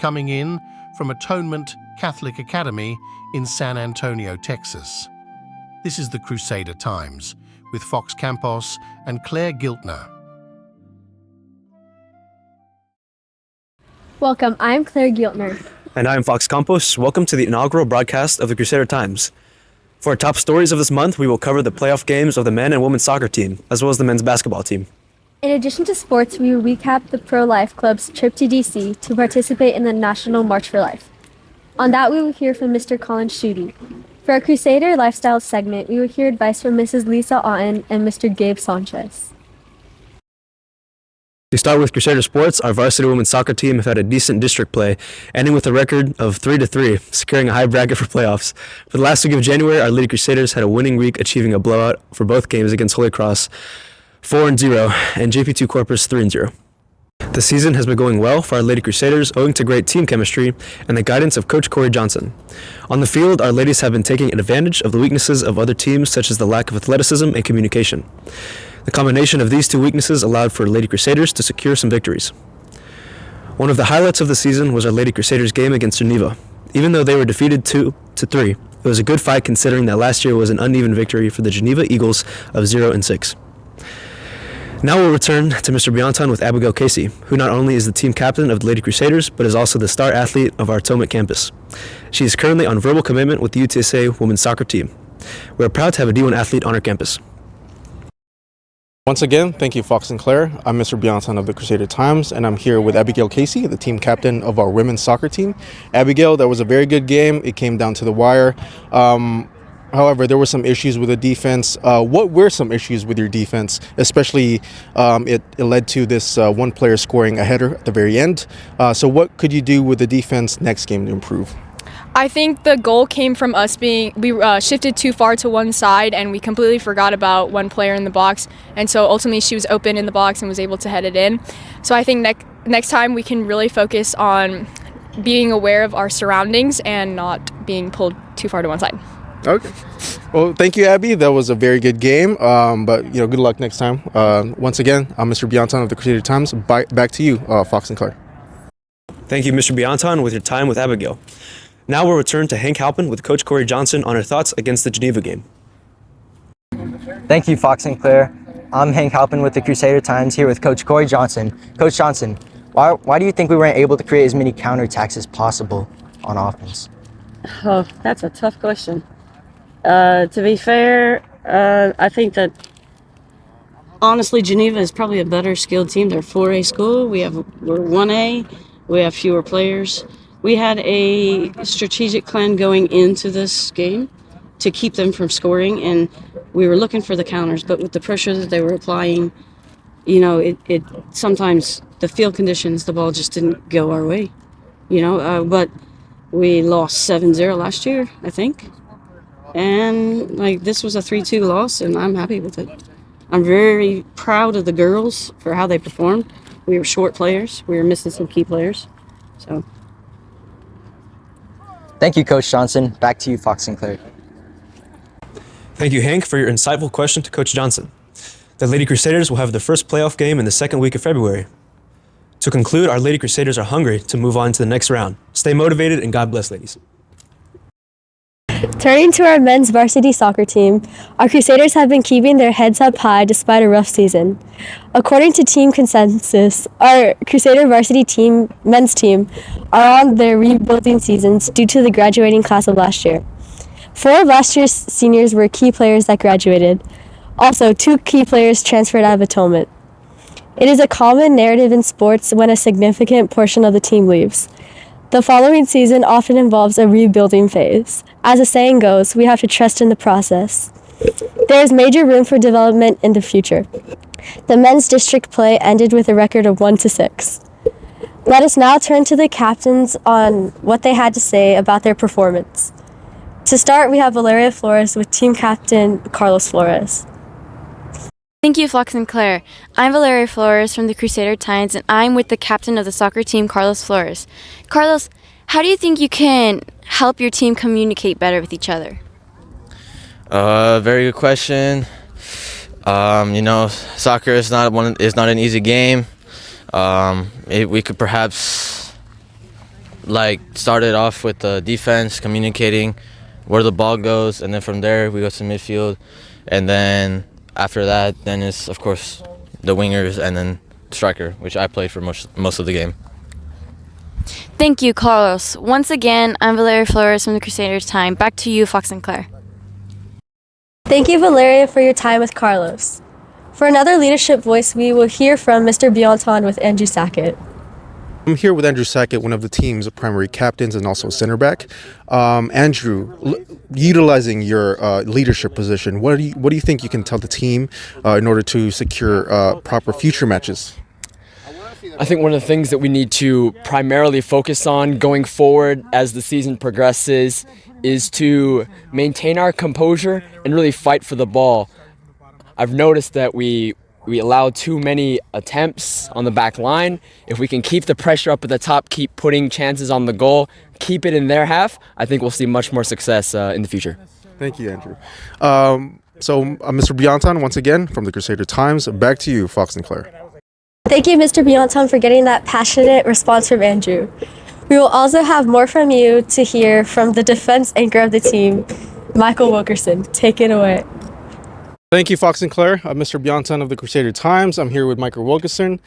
coming in from Atonement Catholic Academy in San Antonio, Texas. This is the Crusader Times with Fox Campos and Clare Giltner. Welcome, I'm Clare Giltner. And I'm Fox Campos. Welcome to the inaugural broadcast of the Crusader Times. For our top stories of this month, we will cover the playoff games of the men and women's soccer team, as well as the men's basketball team. In addition to sports, we will recap the Pro-Life Club's trip to D.C. to participate in the National March for Life. On that, we will hear from Mr. Colin Schutte. For our Crusader Lifestyle segment, we will hear advice from Mrs. Lisa Otten and Mr. Gabe Sanchez. To start with Crusader Sports, our varsity women's soccer team have had a decent district play, ending with a record of 3-3, securing a high bracket for playoffs. For the last week of January, our Lady Crusaders had a winning week, achieving a blowout for both games against Holy Cross, 4-0, and JP2 Corpus, 3-0. The season has been going well for our Lady Crusaders, owing to great team chemistry and the guidance of Coach Corey Johnson. On the field, our ladies have been taking advantage of the weaknesses of other teams, such as the lack of athleticism and communication. The combination of these two weaknesses allowed for Lady Crusaders to secure some victories. One of the highlights of the season was our Lady Crusaders game against Geneva. Even though they were defeated 2-3, it was a good fight considering that last year was an uneven victory for the Geneva Eagles of 0-6. Now we'll return to Mr. Biantan with Abigail Casey, who not only is the team captain of the Lady Crusaders, but is also the star athlete of our Atonement campus. She is currently on verbal commitment with the UTSA women's soccer team. We are proud to have a D1 athlete on our campus. Once again, thank you, Fox and Clare. I'm Mr. Biantan of the Crusader Times, and I'm here with Abigail Casey, the team captain of our women's soccer team. Abigail, that was a very good game. It came down to the wire. However, there were some issues with the defense. What were some issues with your defense? Especially, it led to this one player scoring a header at the very end. So what could you do with the defense next game to improve? I think the goal came from us we shifted too far to one side and we completely forgot about one player in the box. And so ultimately she was open in the box and was able to head it in. So I think next time we can really focus on being aware of our surroundings and not being pulled too far to one side. Okay. Well, thank you, Abby. That was a very good game. But good luck next time. Once again, I'm Mr. Biantan of the Crusader Times. Back to you, Fox and Clare. Thank you, Mr. Biantan, with your time with Abigail. Now we'll return to Hank Halpin with Coach Corey Johnson on her thoughts against the Geneva game. Thank you, Fox and Clare. I'm Hank Halpin with the Crusader Times here with Coach Corey Johnson. Coach Johnson, why do you think we weren't able to create as many counterattacks as possible on offense? Oh, that's a tough question. To be fair, I think that honestly Geneva is probably a better skilled team. They're 4A school. We're 1A. We have fewer players. We had a strategic plan going into this game to keep them from scoring, and we were looking for the counters. But with the pressure that they were applying, it sometimes the field conditions, the ball just didn't go our way. But we lost 7-0 last year, I think. And this was a 3-2 loss, and I'm happy with it. I'm very proud of the girls for how they performed. We were short players. We were missing some key players. So, thank you, Coach Johnson. Back to you, Fox and Clare. Thank you, Hank, for your insightful question to Coach Johnson. The Lady Crusaders will have their first playoff game in the second week of February. To conclude, our Lady Crusaders are hungry to move on to the next round. Stay motivated, and God bless, ladies. Turning to our men's varsity soccer team, our Crusaders have been keeping their heads up high despite a rough season. According to team consensus, our Crusader varsity men's team, are on their rebuilding seasons due to the graduating class of last year. 4 of last year's seniors were key players that graduated. Also, 2 key players transferred out of Atonement. It is a common narrative in sports when a significant portion of the team leaves. The following season often involves a rebuilding phase. As the saying goes, we have to trust in the process. There is major room for development in the future. The men's district play ended with a record of 1-6. Let us now turn to the captains on what they had to say about their performance. To start, we have Valeria Flores with team captain Carlos Flores. Thank you, Fox and Clare. I'm Valeria Flores from the Crusader Times, and I'm with the captain of the soccer team, Carlos Flores. Carlos, how do you think you can help your team communicate better with each other? Very good question. Soccer is not an easy game. We could perhaps started off with the defense, communicating where the ball goes, and then from there we go to midfield, and then after that, then it's of course the wingers and then striker, which I played for most of the game. Thank you, Carlos. Once again, I'm Valeria Flores from the Crusaders Time. Back to you, Fox and Clare. Thank you, Valeria, for your time with Carlos. For another leadership voice, we will hear from Mr. Biantan with Andrew Sackett. I'm here with Andrew Sackett, one of the team's primary captains and also center back. Andrew, utilizing your leadership position, what do you think you can tell the team in order to secure proper future matches? I think one of the things that we need to primarily focus on going forward as the season progresses is to maintain our composure and really fight for the ball. I've noticed that we allow too many attempts on the back line. If we can keep the pressure up at the top, keep putting chances on the goal, keep it in their half, I think we'll see much more success in the future. Thank you, Andrew. Mr. Biantan, once again, from the Crusader Times, back to you, Fox and Clare. Thank you, Mr. Biantan, for getting that passionate response from Andrew. We will also have more from you to hear from the defense anchor of the team, Michael Wilkerson. Take it away. Thank you, Fox and Clare. Mr. Biantan of the Crusader Times. I'm here with Michael Wilkerson,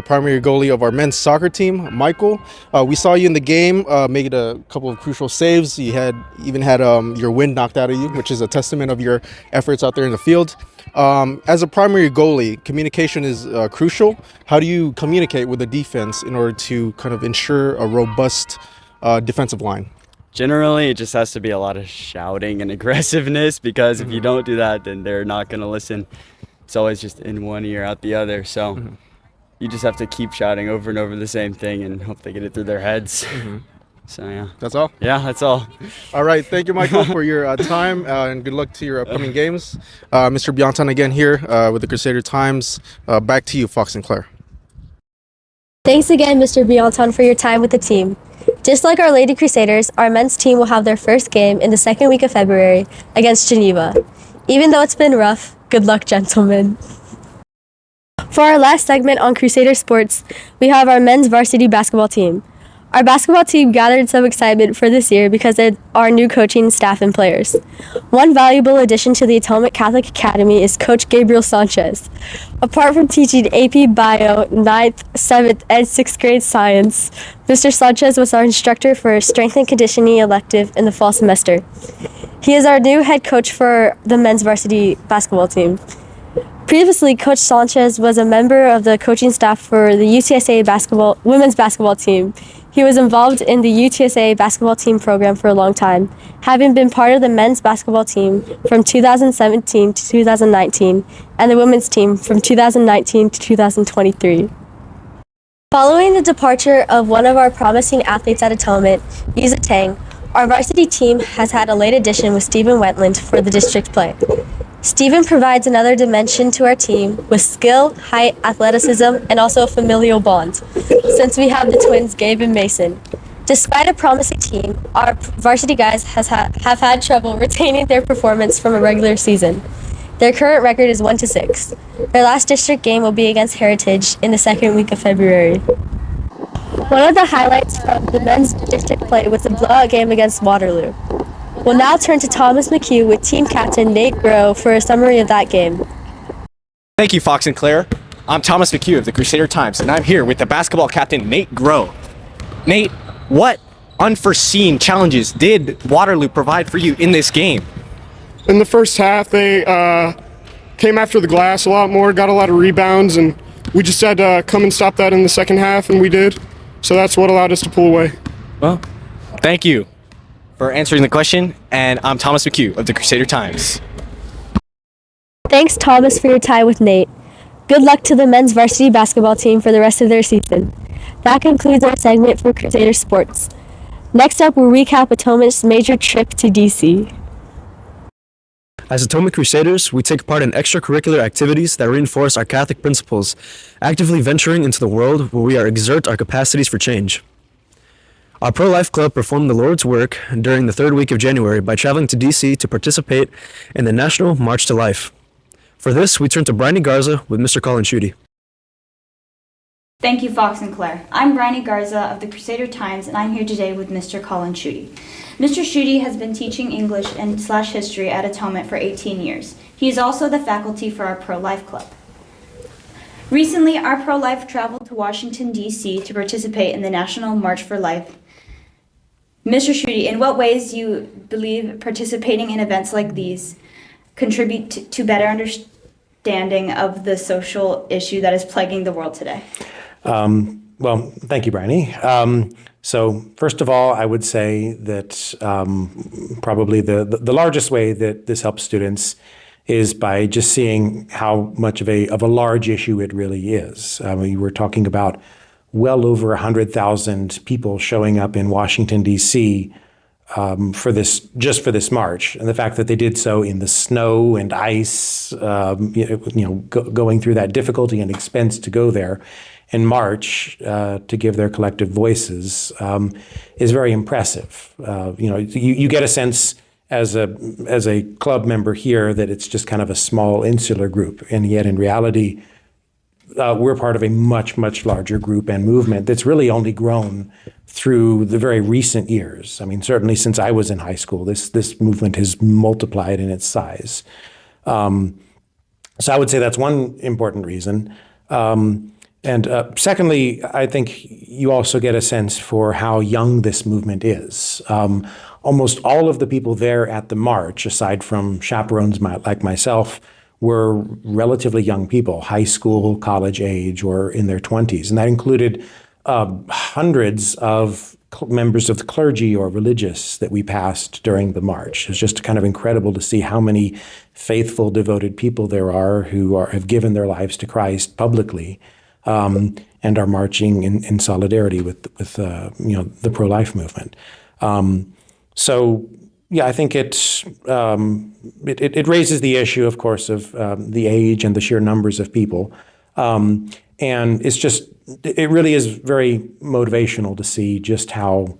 primary goalie of our men's soccer team. Michael, we saw you in the game, making a couple of crucial saves. You even had your wind knocked out of you, which is a testament of your efforts out there in the field. As a primary goalie, communication is crucial. How do you communicate with the defense in order to kind of ensure a robust defensive line? Generally, it just has to be a lot of shouting and aggressiveness, because if you don't do that, then they're not going to listen. It's always just in one ear, out the other. So you just have to keep shouting over and over the same thing and hope they get it through their heads. So, yeah. That's all? Yeah, that's all. All right. Thank you, Michael, for your time, and good luck to your upcoming games. Mr. Biantan again here with the Crusader Times. Back to you, Fox and Clare. Thanks again, Mr. Biantan, for your time with the team. Just like our Lady Crusaders, our men's team will have their first game in the second week of February against Geneva. Even though it's been rough, good luck, gentlemen. For our last segment on Crusader Sports, we have our men's varsity basketball team. Our basketball team gathered some excitement for this year because of our new coaching staff and players. One valuable addition to the Atonement Catholic Academy is Coach Gabriel Sanchez. Apart from teaching AP Bio, 9th, 7th, and 6th grade science, Mr. Sanchez was our instructor for a strength and conditioning elective in the fall semester. He is our new head coach for the men's varsity basketball team. Previously, Coach Sanchez was a member of the coaching staff for the UTSA women's basketball team. He was involved in the UTSA basketball team program for a long time, having been part of the men's basketball team from 2017 to 2019 and the women's team from 2019 to 2023. Following the departure of one of our promising athletes at Atonement, Yuza Tang, our varsity team has had a late addition with Stephen Wentland for the district play. Stephen provides another dimension to our team with skill, height, athleticism, and also a familial bond, since we have the twins Gabe and Mason. Despite a promising team, our varsity guys have had trouble retaining their performance from a regular season. Their current record is 1-6. Their last district game will be against Heritage in the second week of February. One of the highlights from the men's district play was the blowout game against Waterloo. We'll now turn to Thomas McHugh with team captain Nate Groh for a summary of that game. Thank you, Fox and Clare. I'm Thomas McHugh of the Crusader Times, and I'm here with the basketball captain Nate Groh. Nate, what unforeseen challenges did Waterloo provide for you in this game? In the first half, they came after the glass a lot more, got a lot of rebounds, and we just had to come and stop that in the second half, and we did. So that's what allowed us to pull away. Well, thank you for answering the question, and I'm Thomas McHugh of the Crusader Times. Thanks, Thomas, for your time with Nate. Good luck to the men's varsity basketball team for the rest of their season. That concludes our segment for Crusader Sports. Next up, we'll recap Atonement's major trip to DC. As Atonement Crusaders, we take part in extracurricular activities that reinforce our Catholic principles, actively venturing into the world where we exert our capacities for change. Our pro-life club performed the Lord's work during the third week of January by traveling to DC to participate in the National March to Life. For this, we turn to Briony Garza with Mr. Colin Schutte. Thank you, Fox and Clare. I'm Briony Garza of the Crusader Times, and I'm here today with Mr. Colin Schutte. Mr. Schutte has been teaching English and history at Atonement for 18 years. He is also the faculty for our Pro-Life Club. Recently, our Pro-Life traveled to Washington, D.C. to participate in the National March for Life. Mr. Schutte, in what ways do you believe participating in events like these contribute to better understanding of the social issue that is plaguing the world today? Well, thank you, Briony. So first of all, I would say that probably the largest way that this helps students is by just seeing how much of a large issue it really is. We were talking about well over 100,000 people showing up in Washington, D.C. For this march, and the fact that they did so in the snow and ice, going through that difficulty and expense to go there and march to give their collective voices is very impressive. You get a sense as a club member here that it's just kind of a small insular group, and yet in reality, we're part of a much, much larger group and movement that's really only grown through the very recent years. I mean, certainly since I was in high school, this movement has multiplied in its size. So I would say that's one important reason. And secondly, I think you also get a sense for how young this movement is. Almost all of the people there at the march, aside from chaperones like myself, were relatively young people, high school, college age, or in their 20s. And that included hundreds of members of the clergy or religious that we passed during the march. It's just kind of incredible to see how many faithful, devoted people there are who have given their lives to Christ publicly and are marching in solidarity with the pro-life movement. So yeah, I think it raises the issue, of course, of the age and the sheer numbers of people. And it really is very motivational to see just how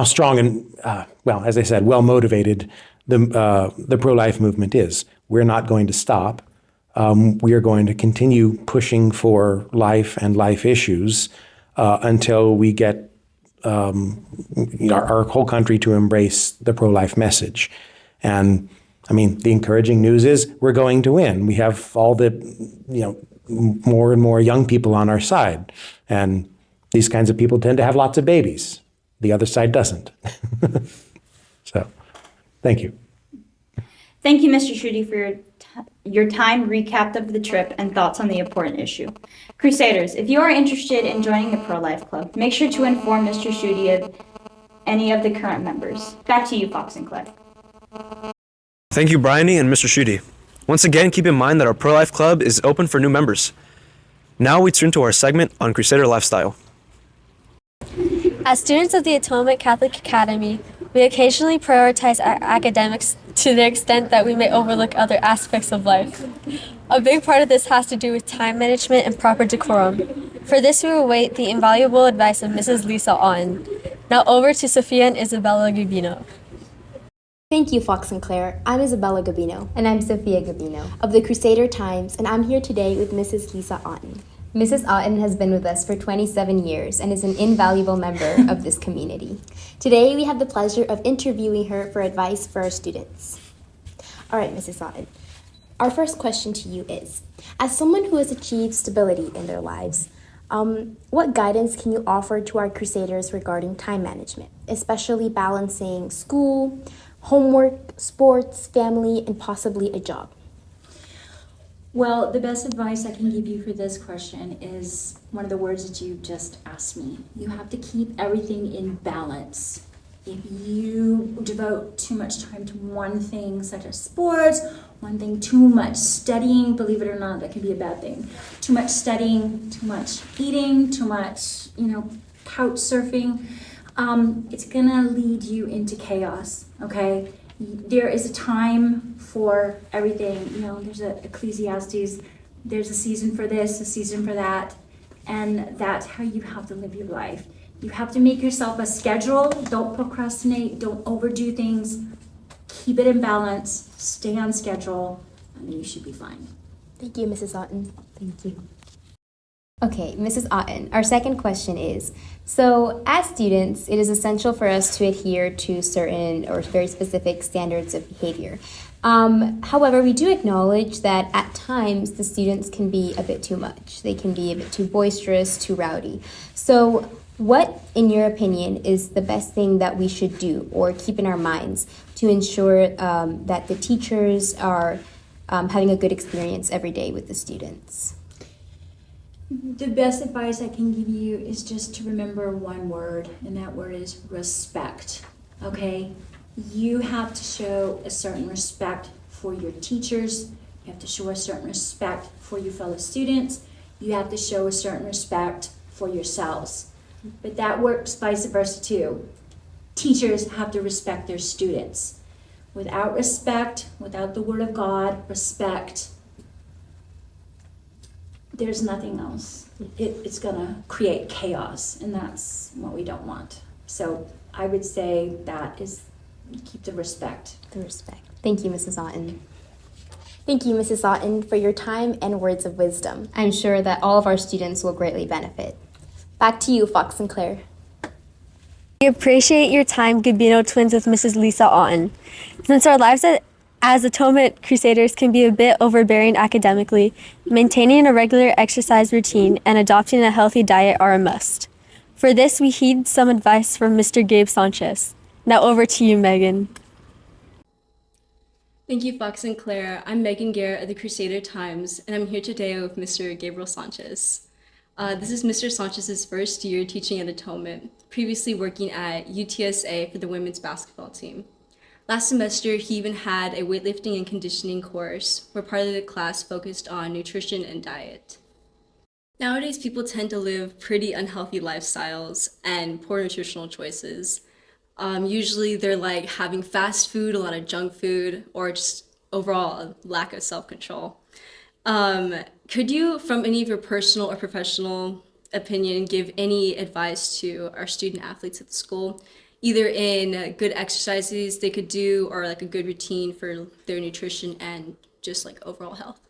strong and, as I said, well motivated the pro-life movement is. We're not going to stop. We are going to continue pushing for life and life issues until we get our whole country to embrace the pro-life message. And I mean, the encouraging news is we're going to win. We have all the, more and more young people on our side. And these kinds of people tend to have lots of babies. The other side doesn't. So, thank you. Thank you, Mr. Schutte, for your time recap of the trip and thoughts on the important issue. Crusaders, if you are interested in joining the Pro-Life Club, make sure to inform Mr. Schutte of any of the current members. Back to you, Fox and Clare. Thank you, Briony and Mr. Schutte. Once again, keep in mind that our Pro-Life Club is open for new members. Now we turn to our segment on Crusader lifestyle. As students of the Atonement Catholic Academy, we occasionally prioritize our academics to the extent that we may overlook other aspects of life. A big part of this has to do with time management and proper decorum. For this, we await the invaluable advice of Mrs. Lisa Otten. Now over to Sofia and Isabela Gabino. Thank you, Fox and Clare. I'm Isabela Gabino. And I'm Sofia Gabino. Of the Crusader Times, and I'm here today with Mrs. Lisa Otten. Mrs. Otten has been with us for 27 years and is an invaluable member of this community. Today, we have the pleasure of interviewing her for advice for our students. All right, Mrs. Otten. Our first question to you is, as someone who has achieved stability in their lives, what guidance can you offer to our Crusaders regarding time management, especially balancing school, homework, sports, family, and possibly a job? Well, the best advice I can give you for this question is one of the words that you just asked me. You have to keep everything in balance. If you devote too much time to one thing, such as sports, one thing, too much studying, believe it or not, that can be a bad thing. Too much studying, too much eating, too much, couch surfing, it's gonna lead you into chaos, okay? There is a time for everything. There's a Ecclesiastes, there's a season for this, a season for that, and that's how you have to live your life. You have to make yourself a schedule. Don't procrastinate, don't overdo things. Keep it in balance, stay on schedule, and you should be fine. Thank you, Mrs. Otten. Thank you. Okay, Mrs. Otten, our second question is, so as students, it is essential for us to adhere to certain or very specific standards of behavior. However, we do acknowledge that at times the students can be a bit too much. They can be a bit too boisterous, too rowdy. So what, in your opinion, is the best thing that we should do or keep in our minds to ensure that the teachers are having a good experience every day with the students? The best advice I can give you is just to remember one word, and that word is respect, okay? You have to show a certain respect for your teachers. You have to show a certain respect for your fellow students. You have to show a certain respect for yourselves. But that works vice versa too. Teachers have to respect their students. Without respect, without the word of God, respect, there's nothing else. It's gonna create chaos, and that's what we don't want. So I would say that is, keep the respect. The respect. Thank you, Mrs. Otten. Thank you, Mrs. Otten, for your time and words of wisdom. I'm sure that all of our students will greatly benefit. Back to you, Fox and Clare. We appreciate your time, Gabino twins, with Mrs. Lisa Otten. Since our lives as Atonement Crusaders can be a bit overbearing academically, maintaining a regular exercise routine and adopting a healthy diet are a must. For this, we heed some advice from Mr. Gabe Sanchez. Now over to you, Megan. Thank you, Fox and Clare. I'm Megan Guerra of the Crusader Times, and I'm here today with Mr. Gabriel Sanchez. This is Mr. Sanchez's first year teaching at Atonement, previously working at UTSA for the women's basketball team. Last semester, he even had a weightlifting and conditioning course where part of the class focused on nutrition and diet. Nowadays, people tend to live pretty unhealthy lifestyles and poor nutritional choices. Usually they're like having fast food, a lot of junk food, or just overall a lack of self-control. Could you, from any of your personal or professional opinion, give any advice to our student athletes at the school, either in good exercises they could do or like a good routine for their nutrition and just like overall health?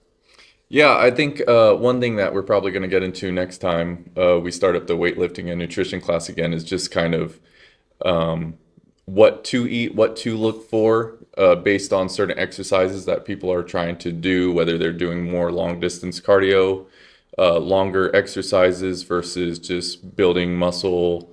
Yeah, I think one thing that we're probably going to get into next time we start up the weightlifting and nutrition class again is just kind of what to eat, what to look for based on certain exercises that people are trying to do, whether they're doing more long distance cardio, longer exercises versus just building muscle,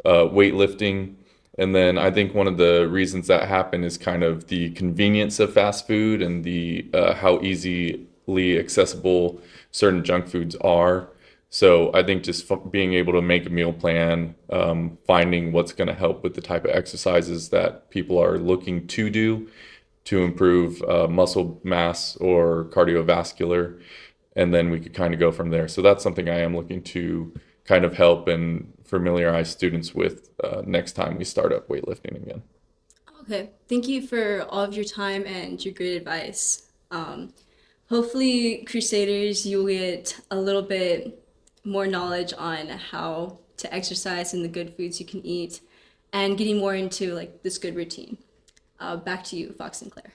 weightlifting. And then I think one of the reasons that happen is kind of the convenience of fast food and the how easily accessible certain junk foods are. So I think just being able to make a meal plan, finding what's going to help with the type of exercises that people are looking to do to improve muscle mass or cardiovascular, and then we could kind of go from there. So that's something I am looking to kind of help and familiarize students with next time we start up weightlifting again. Okay, thank you for all of your time and your great advice. Hopefully, Crusaders, you'll get a little bit more knowledge on how to exercise and the good foods you can eat, and getting more into like this good routine. Back to you, Fox and Clare.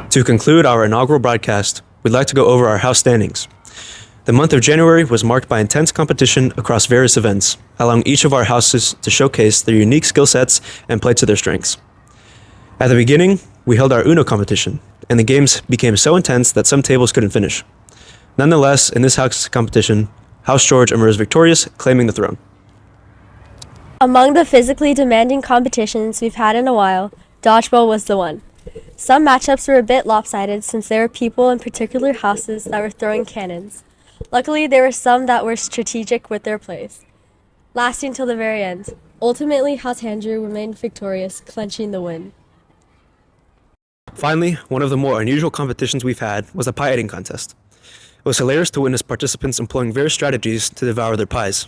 To conclude our inaugural broadcast, we'd like to go over our house standings. The month of January was marked by intense competition across various events, allowing each of our houses to showcase their unique skill sets and play to their strengths. At the beginning, we held our Uno competition, and the games became so intense that some tables couldn't finish. Nonetheless, in this house competition, House George emerged victorious, claiming the throne. Among the physically demanding competitions we've had in a while, dodgeball was the one. Some matchups were a bit lopsided since there were people in particular houses that were throwing cannons. Luckily, there were some that were strategic with their plays, lasting till the very end. Ultimately, House Andrew remained victorious, clinching the win. Finally, one of the more unusual competitions we've had was a pie eating contest. It was hilarious to witness participants employing various strategies to devour their pies.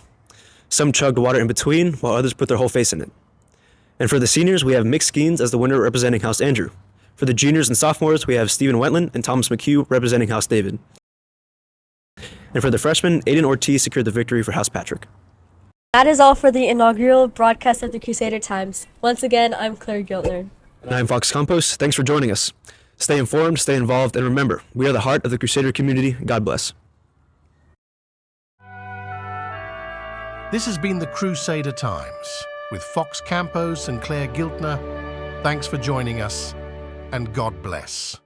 Some chugged water in between, while others put their whole face in it. And for the seniors, we have Mick Skeens as the winner representing House Andrew. For the juniors and sophomores, we have Stephen Wentland and Thomas McHugh representing House David. And for the freshmen, Aiden Ortiz secured the victory for House Patrick. That is all for the inaugural broadcast of the Crusader Times. Once again, I'm Claire Giltner. And I'm Fox Campos. Thanks for joining us. Stay informed, stay involved, and remember, we are the heart of the Crusader community. God bless. This has been the Crusader Times with Fox Campos and Clare Giltner. Thanks for joining us, and God bless.